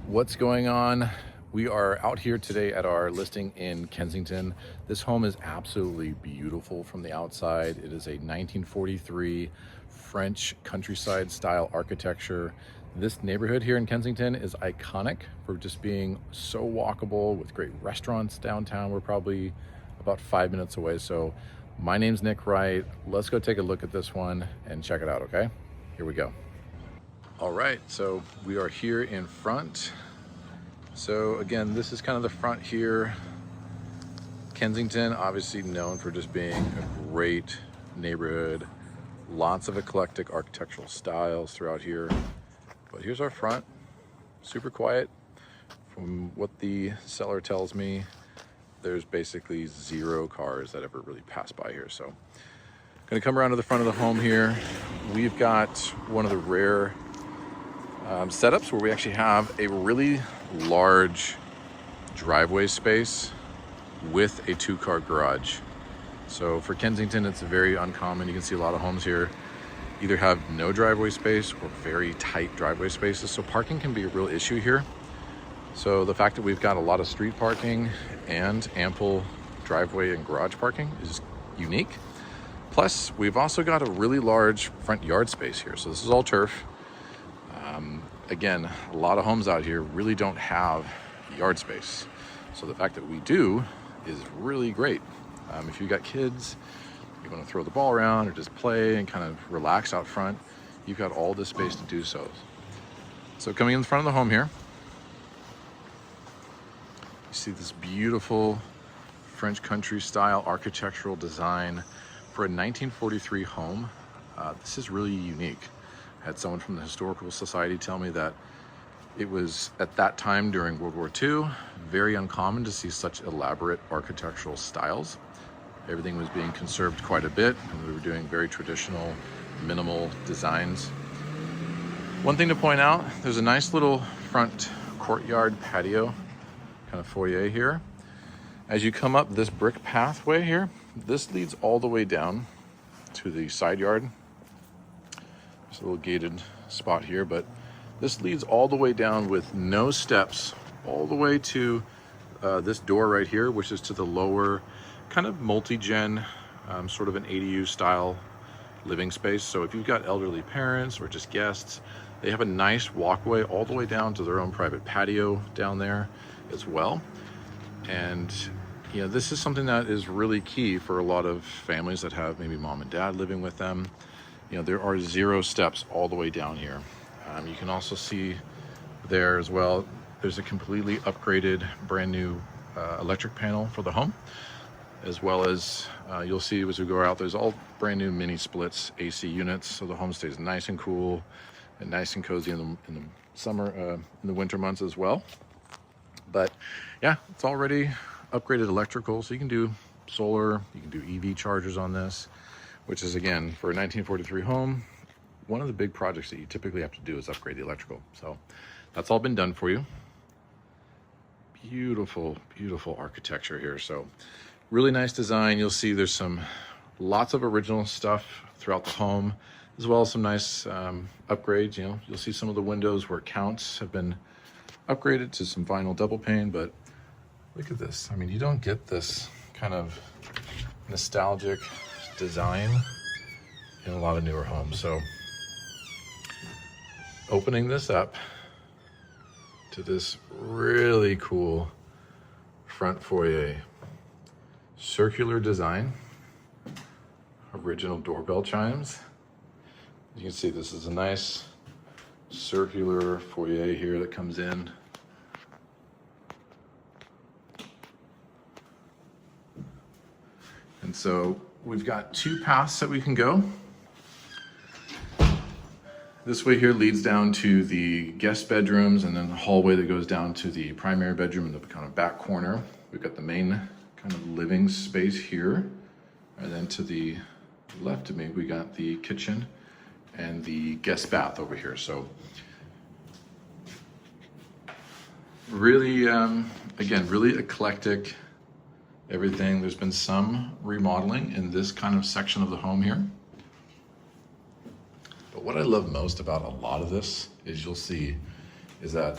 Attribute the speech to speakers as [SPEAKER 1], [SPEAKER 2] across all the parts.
[SPEAKER 1] What's going on? We are out here today at our listing in Kensington. This home is absolutely beautiful from the outside. It is a 1943 French countryside style architecture. This neighborhood here in Kensington is iconic for just being so walkable with great restaurants downtown. We're probably about 5 minutes away. So my name's Nick Wright. Let's go take a look at this one and check it out, okay? Here we go. All right, so we are here in front. So again, this is kind of the front here. Kensington, obviously known for just being a great neighborhood. Lots of eclectic architectural styles throughout here. But here's our front, super quiet. From what the seller tells me, there's basically zero cars that ever really pass by here. So gonna come around to the front of the home here. We've got one of the rare setups where we actually have a really large driveway space with a two-car garage. So for Kensington, it's very uncommon. You can see a lot of homes here either have no driveway space or very tight driveway spaces. So parking can be a real issue here. So the fact that we've got a lot of street parking and ample driveway and garage parking is unique. Plus, we've also got a really large front yard space here. So this is all turf. Again, a lot of homes out here really don't have yard space. So the fact that we do is really great. If you've got kids, you want to throw the ball around or just play and kind of relax out front, you've got all this space to do so. So coming in the front of the home here, you see this beautiful French country style architectural design for a 1943 home. This is really unique. I had someone from the Historical Society tell me that it was at that time during World War II, very uncommon to see such elaborate architectural styles. Everything was being conserved quite a bit, and we were doing very traditional, minimal designs. One thing to point out, there's a nice little front courtyard patio, kind of foyer here. As you come up this brick pathway here, this leads all the way down to the side yard. There's a little gated spot here, but this leads all the way down with no steps, all the way to this door right here, which is to the lower kind of multi-gen, sort of an ADU style living space. So if you've got elderly parents or just guests, they have a nice walkway all the way down to their own private patio down there as well. And you know, this is something that is really key for a lot of families that have maybe mom and dad living with them. You know, there are zero steps all the way down here. You can also see there as well, there's a completely upgraded brand new electric panel for the home, as well as you'll see as we go out, there's all brand new mini splits AC units, so the home stays nice and cool and nice and cozy in the summer, in the winter months as well. But yeah, it's already upgraded electrical, so you can do solar, you can do EV chargers on this, which is, again, for a 1943 home, one of the big projects that you typically have to do is upgrade the electrical. So that's all been done for you. Beautiful, beautiful architecture here. So really nice design. You'll see there's lots of original stuff throughout the home, as well as some nice upgrades. You know, you'll see some of the windows where it counts have been upgraded to some vinyl double pane, but look at this. I mean, you don't get this kind of nostalgic design in a lot of newer homes. So opening this up to this really cool front foyer, circular design, original doorbell chimes. You can see this is a nice circular foyer here that comes in. And so we've got two paths that we can go. This way here leads down to the guest bedrooms, and then the hallway that goes down to the primary bedroom in the kind of back corner. We've got the main kind of living space here. And then to the left of me, we got the kitchen and the guest bath over here. So really, again, really eclectic, everything. There's been some remodeling in this kind of section of the home here. But what I love most about a lot of this is you'll see is that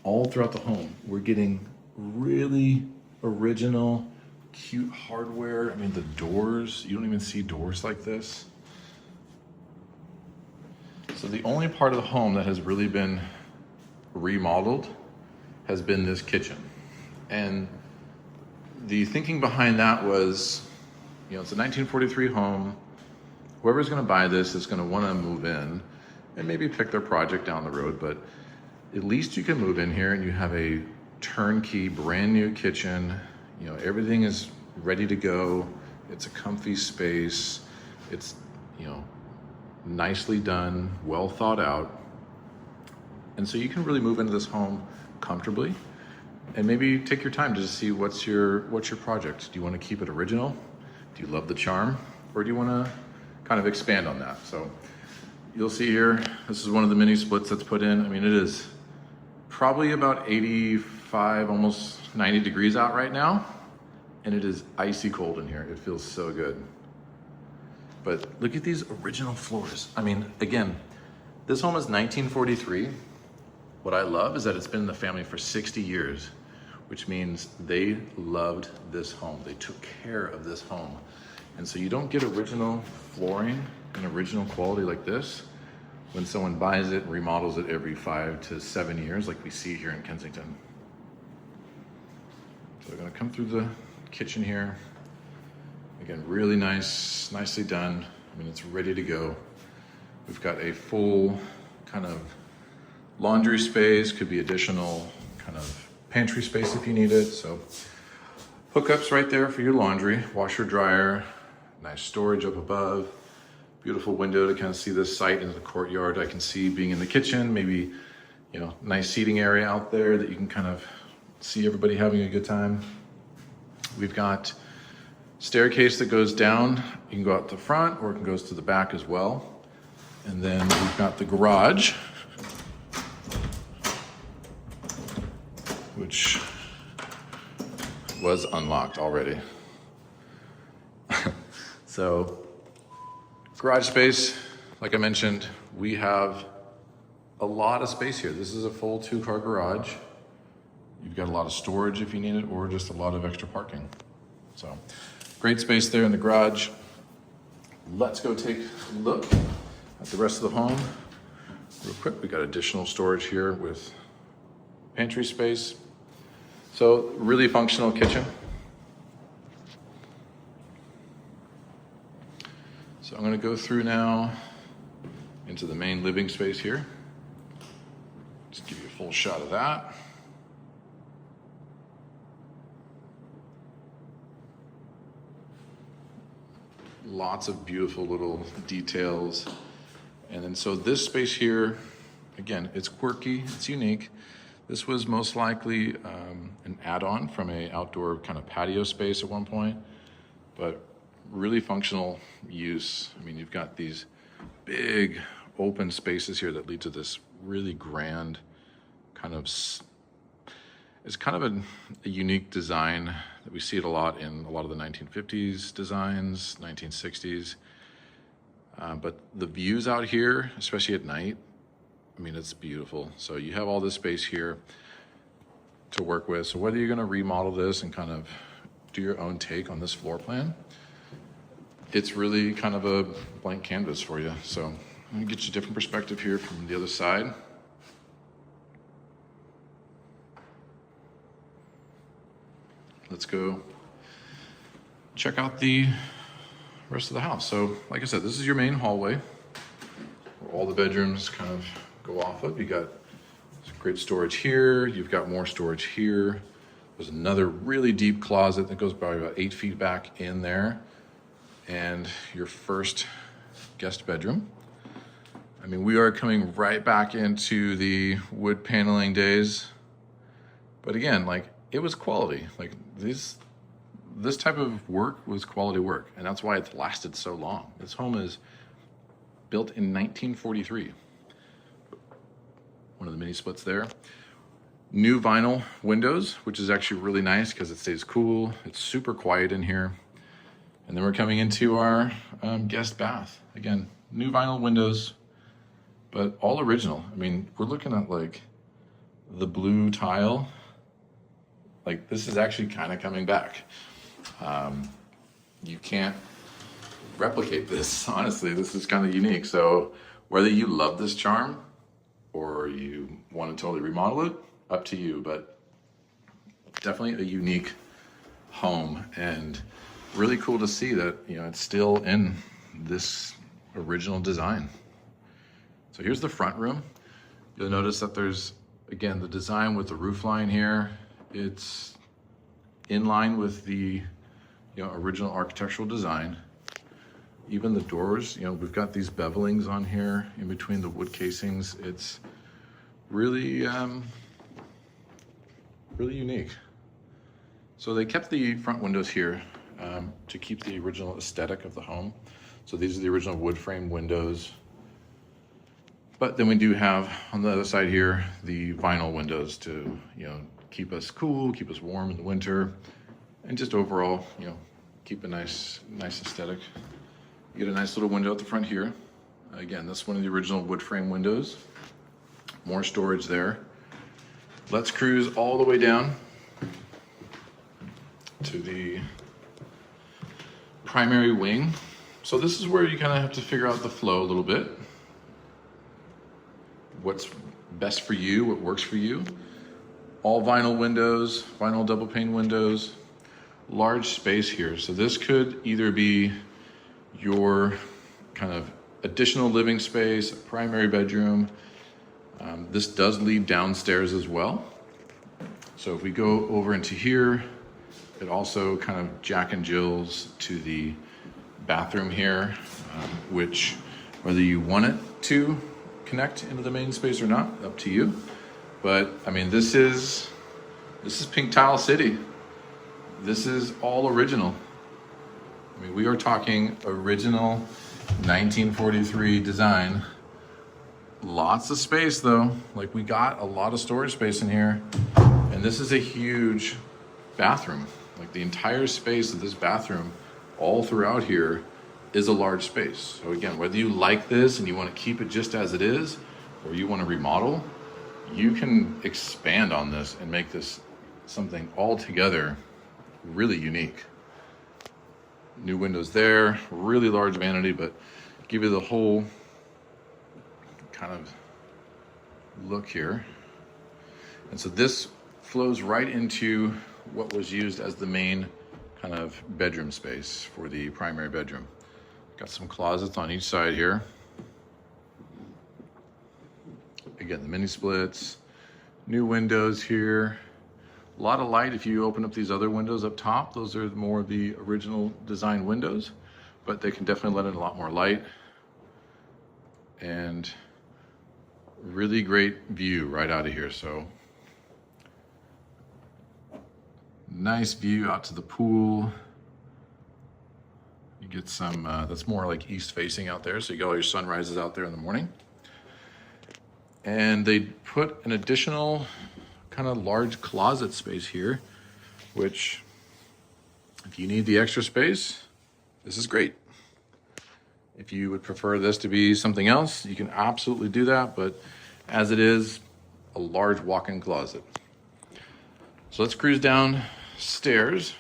[SPEAKER 1] all throughout the home, we're getting really original, cute hardware. I mean, the doors, you don't even see doors like this. So the only part of the home that has really been remodeled has been this kitchen. And the thinking behind that was, you know, it's a 1943 home. Whoever's gonna buy this is gonna wanna move in and maybe pick their project down the road, but at least you can move in here and you have a turnkey, brand new kitchen. You know, everything is ready to go. It's a comfy space. It's, you know, nicely done, well thought out. And so you can really move into this home comfortably and maybe take your time to see what's your project. Do you want to keep it original? Do you love the charm? Or do you want to kind of expand on that? So you'll see here, this is one of the mini splits that's put in. I mean, it is probably about 85, almost 90 degrees out right now. And it is icy cold in here. It feels so good. But look at these original floors. I mean, again, this home is 1943. What I love is that it's been in the family for 60 years, which means they loved this home. They took care of this home. And so you don't get original flooring and original quality like this when someone buys it and remodels it every 5 to 7 years, like we see here in Kensington. So we're gonna come through the kitchen here. Again, really nice, nicely done. I mean, it's ready to go. We've got a full kind of laundry space, could be additional kind of pantry space if you need it. So hookups right there for your laundry, washer, dryer, nice storage up above, beautiful window to kind of see this site into the courtyard. I can see being in the kitchen, maybe, you know, nice seating area out there that you can kind of see everybody having a good time. We've got staircase that goes down. You can go out the front or it goes to the back as well. And then we've got the garage, which was unlocked already. So garage space, like I mentioned, we have a lot of space here. This is a full 2-car garage. You've got a lot of storage if you need it, or just a lot of extra parking. So great space there in the garage. Let's go take a look at the rest of the home real quick. We got additional storage here with pantry space. So really functional kitchen. So I'm gonna go through now into the main living space here. Just give you a full shot of that. Lots of beautiful little details. And then so this space here, again, it's quirky, it's unique. This was most likely an add-on from an outdoor kind of patio space at one point, but really functional use. I mean, you've got these big open spaces here that lead to this really grand kind of, it's kind of a unique design that we see it a lot in a lot of the 1950s designs, 1960s. But the views out here, especially at night, I mean, it's beautiful. So you have all this space here to work with. So whether you're gonna remodel this and kind of do your own take on this floor plan, it's really kind of a blank canvas for you. So I'm gonna get you a different perspective here from the other side. Let's go check out the rest of the house. So like I said, this is your main hallway where all the bedrooms kind of go off of. You got great storage here. You've got more storage here. There's another really deep closet that goes probably about 8 feet back in there. And your first guest bedroom. I mean, we are coming right back into the wood paneling days. But again, like, it was quality. Like this type of work was quality work. And that's why it's lasted so long. This home is built in 1943. One of the mini splits there. New vinyl windows, which is actually really nice because it stays cool. It's super quiet in here. And then we're coming into our guest bath. Again, new vinyl windows, but all original. I mean, we're looking at like the blue tile. Like, this is actually kind of coming back. You can't replicate this, honestly. This is kind of unique. So whether you love this charm or you want to totally remodel it, up to you, but definitely a unique home, and really cool to see that, you know, it's still in this original design. So here's the front room. You'll notice that there's, again, the design with the roof line here. It's in line with the, you know, original architectural design. Even the doors, you know, we've got these bevelings on here in between the wood casings. It's really, really unique. So they kept the front windows here to keep the original aesthetic of the home. So these are the original wood frame windows. But then we do have on the other side here the vinyl windows to, you know, keep us cool, keep us warm in the winter, and just overall, you know, keep a nice aesthetic. You get a nice little window at the front here. Again, that's one of the original wood frame windows. More storage there. Let's cruise all the way down to the primary wing. So this is where you kind of have to figure out the flow a little bit. What's best for you, what works for you. All vinyl windows, vinyl double pane windows, large space here. So this could either be your kind of additional living space, a primary bedroom. This does lead downstairs as well. So if we go over into here, it also kind of Jack and Jill's to the bathroom here, which whether you want it to connect into the main space or not, up to you. But I mean, this is Pink Tile City. This is all original. I mean, we are talking original 1943 design. Lots of space though. Like, we got a lot of storage space in here. And this is a huge bathroom. Like, the entire space of this bathroom all throughout here is a large space. So again, whether you like this and you want to keep it just as it is, or you want to remodel, you can expand on this and make this something altogether really unique. New windows there, really large vanity, but give you the whole kind of look here. And so this flows right into what was used as the main kind of bedroom space for the primary bedroom. Got some closets on each side here. Again, the mini splits, new windows here. A lot of light if you open up these other windows up top. Those are more the original design windows, but they can definitely let in a lot more light. And really great view right out of here. So nice view out to the pool. You get some, that's more like east facing out there. So you get all your sunrises out there in the morning. And they put an additional kind of large closet space here, which if you need the extra space, this is great. If you would prefer this to be something else, you can absolutely do that. But as it is, a large walk-in closet. So let's cruise downstairs.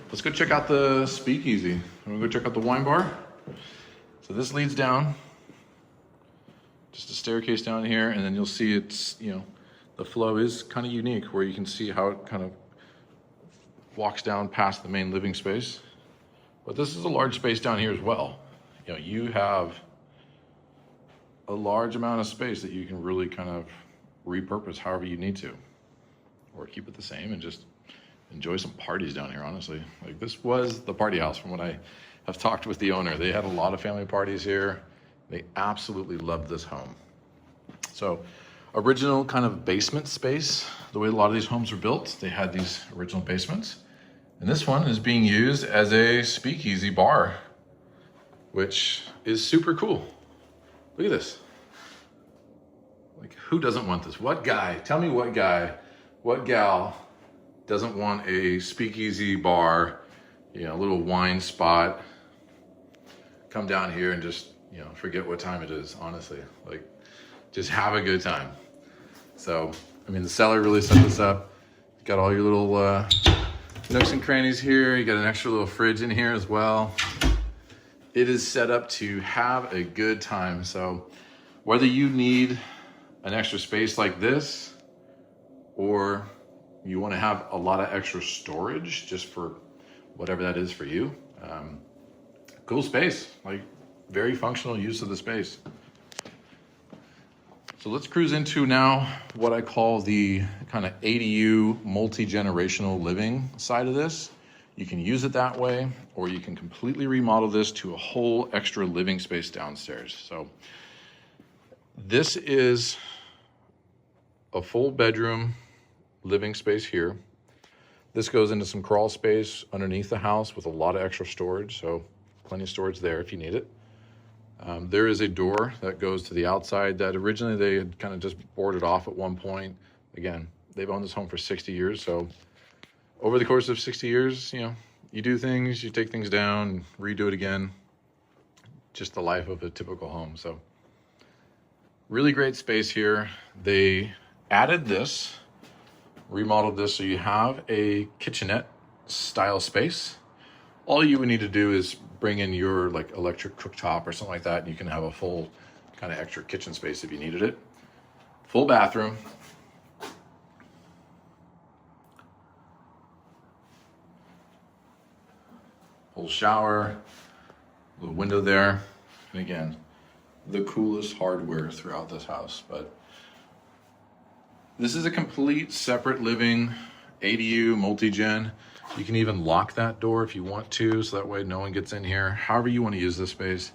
[SPEAKER 1] Let's go check out the Speakeasy. I'm gonna go check out the wine bar. So this leads down, just a staircase down here, and then you'll see it's, you know, the flow is kind of unique where you can see how it kind of walks down past the main living space. But this is a large space down here as well. You know, you have a large amount of space that you can really kind of repurpose however you need to, or keep it the same and just enjoy some parties down here, honestly. Like, this was the party house from what I have talked with the owner. They had a lot of family parties here. They absolutely loved this home. So original kind of basement space, the way a lot of these homes were built, they had these original basements. And this one is being used as a speakeasy bar, which is super cool. Look at this. Like, who doesn't want this? What guy, tell me what guy, what gal doesn't want a speakeasy bar, you know, a little wine spot, come down here and just, you know, forget what time it is, honestly. Like, just have a good time. So, I mean, the seller really set this up. You got all your little nooks and crannies here. You got an extra little fridge in here as well. It is set up to have a good time. So whether you need an extra space like this, or you want to have a lot of extra storage just for whatever that is for you, cool space, like very functional use of the space. So let's cruise into now what I call the kind of ADU multi-generational living side of this. You can use it that way, or you can completely remodel this to a whole extra living space downstairs. So this is a full bedroom living space here. This goes into some crawl space underneath the house with a lot of extra storage, so plenty of storage there if you need it. There is a door that goes to the outside that originally they had kind of just boarded off at one point. Again, they've owned this home for 60 years, so over the course of 60 years, you know, you do things, you take things down, redo it again. Just the life of a typical home. So really great space here. They added this, remodeled this, so you have a kitchenette style space. All you would need to do is bring in your like electric cooktop or something like that, and you can have a full kind of extra kitchen space if you needed it. Full bathroom. Full shower, little window there. And again, the coolest hardware throughout this house. But this is a complete separate living ADU multi-gen. You can even lock that door if you want to, so that way no one gets in here. However you want to use this space.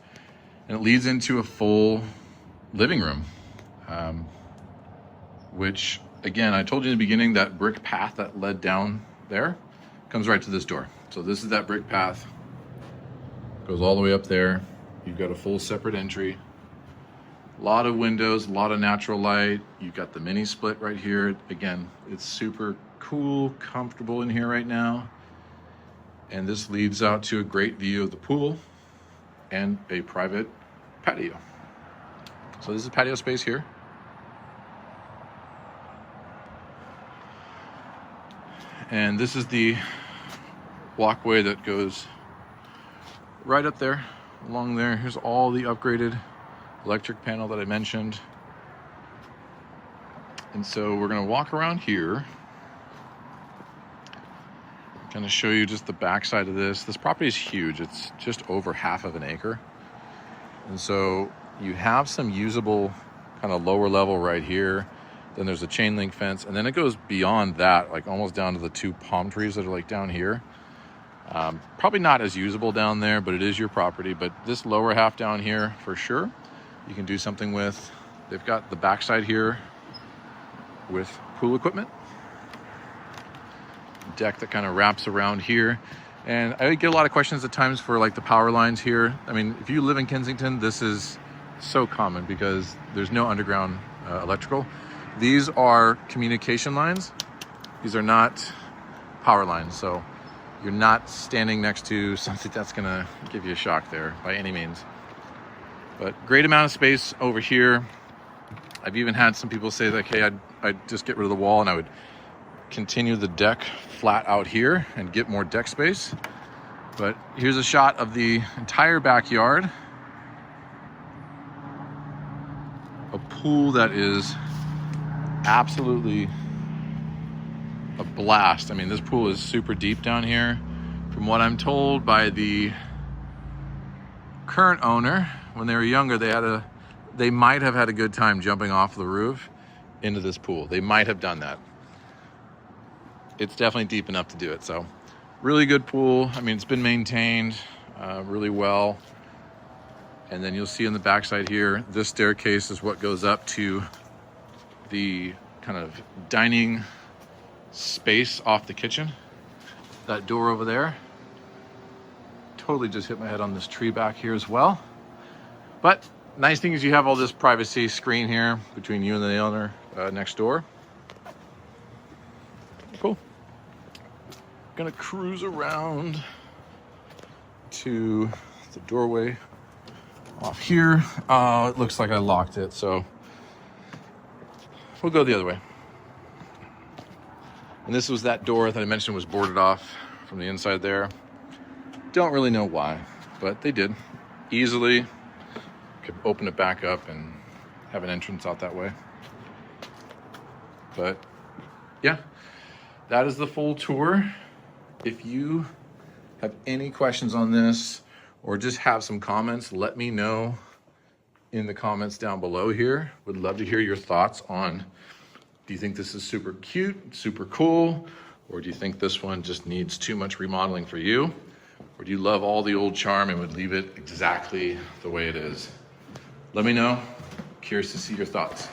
[SPEAKER 1] And it leads into a full living room, which again, I told you in the beginning, that brick path that led down there comes right to this door. So this is that brick path, goes all the way up there. You've got a full separate entry. A lot of windows, a lot of natural light. You've got the mini split right here. Again, it's super cool, comfortable in here right now. And this leads out to a great view of the pool and a private patio. So this is patio space here. And this is the walkway that goes right up there, along there. Here's all the upgraded electric panel that I mentioned. And so we're gonna walk around here, kind of show you just the backside of this. This property is huge. It's just over half of an acre. And so you have some usable kind of lower level right here. Then there's a chain link fence. And then it goes beyond that, like almost down to the two palm trees that are like down here. Probably not as usable down there, but it is your property. But this lower half down here, for sure, you can do something with. They've got the backside here with pool equipment. Deck that kind of wraps around here. And I get a lot of questions at times for like the power lines here. I mean, if you live in Kensington, this is so common because there's no underground electrical. These are communication lines. These are not power lines. So you're not standing next to something that's gonna give you a shock there by any means. But great amount of space over here. I've even had some people say like, hey, I'd just get rid of the wall and I would continue the deck flat out here and get more deck space. But here's a shot of the entire backyard. A pool that is absolutely a blast. I mean, this pool is super deep down here. From what I'm told by the current owner, when they were younger, they might have had a good time jumping off the roof into this pool. They might have done that. It's definitely deep enough to do it. So really good pool. I mean, it's been maintained really well. And then you'll see on the backside here, this staircase is what goes up to the kind of dining space off the kitchen. That door over there. Totally just hit my head on this tree back here as well. But nice thing is you have all this privacy screen here between you and the owner next door. Cool. Gonna cruise around to the doorway off here. It looks like I locked it, so we'll go the other way. And this was that door that I mentioned was boarded off from the inside there. Don't really know why, but they did. Easily could open it back up and have an entrance out that way. But yeah, that is the full tour. If you have any questions on this or just have some comments, let me know in the comments down below here. Would love to hear your thoughts on, do you think this is super cute, super cool? Or do you think this one just needs too much remodeling for you? Or do you love all the old charm and would leave it exactly the way it is? Let me know. Curious to see your thoughts.